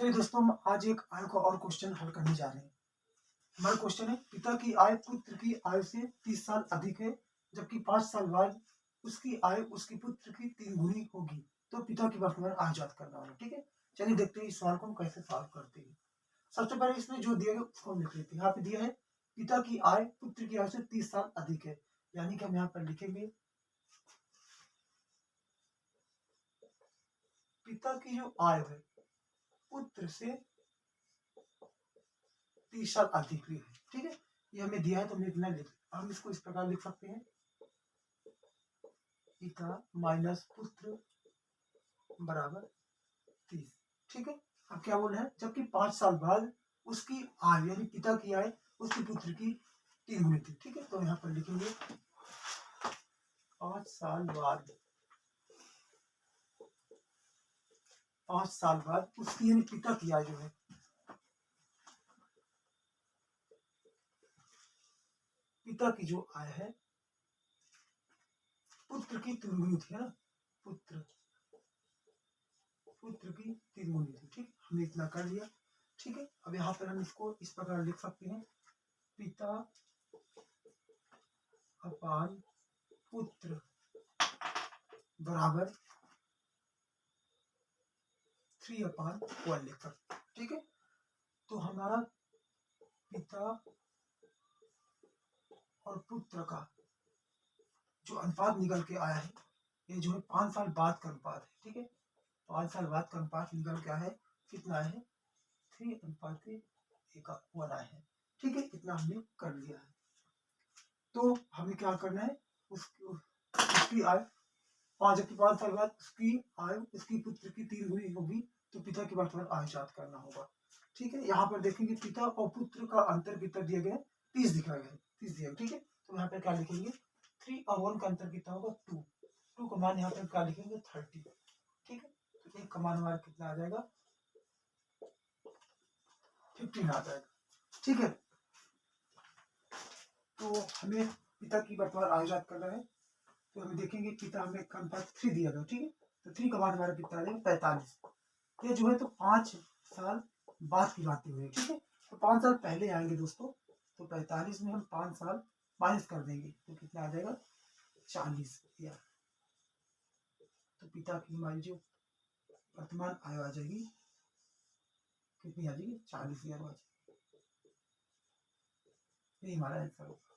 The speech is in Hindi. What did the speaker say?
चलिए दोस्तों, हम आज एक आय का और क्वेश्चन हल करने जा रहे हैं। हमारा क्वेश्चन है, पिता की आय पुत्र की आय से 30 साल अधिक है, जबकि 5 साल बाद उसकी आय उसकी पुत्र की 3 गुनी होगी। तो पिता की वर्तमान आय ज्ञात करना होगा। ठीक है, चलिए देखते हैं इस सवाल को हम कैसे सॉल्व करते हैं। सबसे पहले इसमें जो दिया गया उसको हम लिख लेते हैं। यहाँ पे दिया है पिता की आय पुत्र की आय से 30 साल अधिक है, यानी कि हम यहाँ पर लिखेंगे पिता की जो आय है पुत्र से 30 साल अधिक भी है। ठीक है, ये हमें दिया है तो हमें इतना लिख, हम इसको इस प्रकार लिख सकते हैं, पिता माइनस पुत्र बराबर 30। ठीक है, अब क्या बोल रहे हैं, जबकि 5 साल बाद उसकी आय यानी पिता की आय उसके पुत्र की 3 गुनी थी। ठीक है, तो यहाँ पर लिखेंगे 5 साल बाद, 5 साल बाद उसकी यानी पिता की आय जो है पिता की जो आय है पुत्र की 3 गुनी थी, है ना, पुत्र की 3 गुनी थी। ठीक, हमने इतना कर लिया। ठीक है, अब यहाँ पर हम इसको इस प्रकार लिख सकते हैं, पिता अपान पुत्र बराबर 3/1 लिख सकते हैं। ठीक है, तो हमारा पिता और पुत्र का जो अनुपात निकल के आया है, ये जो है 5 साल बाद का अनुपात है। ठीक है, 5 साल बाद का अनुपात निकल के आया है, कितना आया है, 3:1 आया है। ठीक है, इतना हमने कर लिया है। तो हमें क्या करना है, उसकी आय 5 साल बाद उसकी आय उसकी पुत्र की 3 गुनी होगी, तो पिता की वर्तमान आय ज्ञात करना होगा। ठीक है, यहाँ पर देखेंगे पिता और पुत्र का अंतर कितना दिया गया है, 30 दिखाया गया है, 30 दिया। ठीक है, तो यहाँ पर क्या लिखेंगे, 3 और 1 का अंतर कितना होगा, 2 का मान यहाँ पर क्या लिखेंगे, 30। ठीक है, तो एक का मान हमारा कितना आ जाएगा, 15 आ जाएगा। ठीक है, तो हमें पिता की वर्तमान आय ज्ञात करना है, तो हम देखेंगे पिता हमें का अनुपात 3 दिया गया। ठीक है, तो 3 का मान हमारा कितना आ जाएगा, 45। ये जो है तो 5 साल बाद की बातें हुई। ठीक है, तो 5 साल पहले आएंगे दोस्तों, तो 45 में हम 5 साल माइनस कर देंगे तो कितना आ जाएगा, 40। तो पिता की हमारी जो वर्तमान आय आ जाएगी, कितनी आ जाएगी, 40,000 आ जाएगी। यही हमारा आंसर होगा।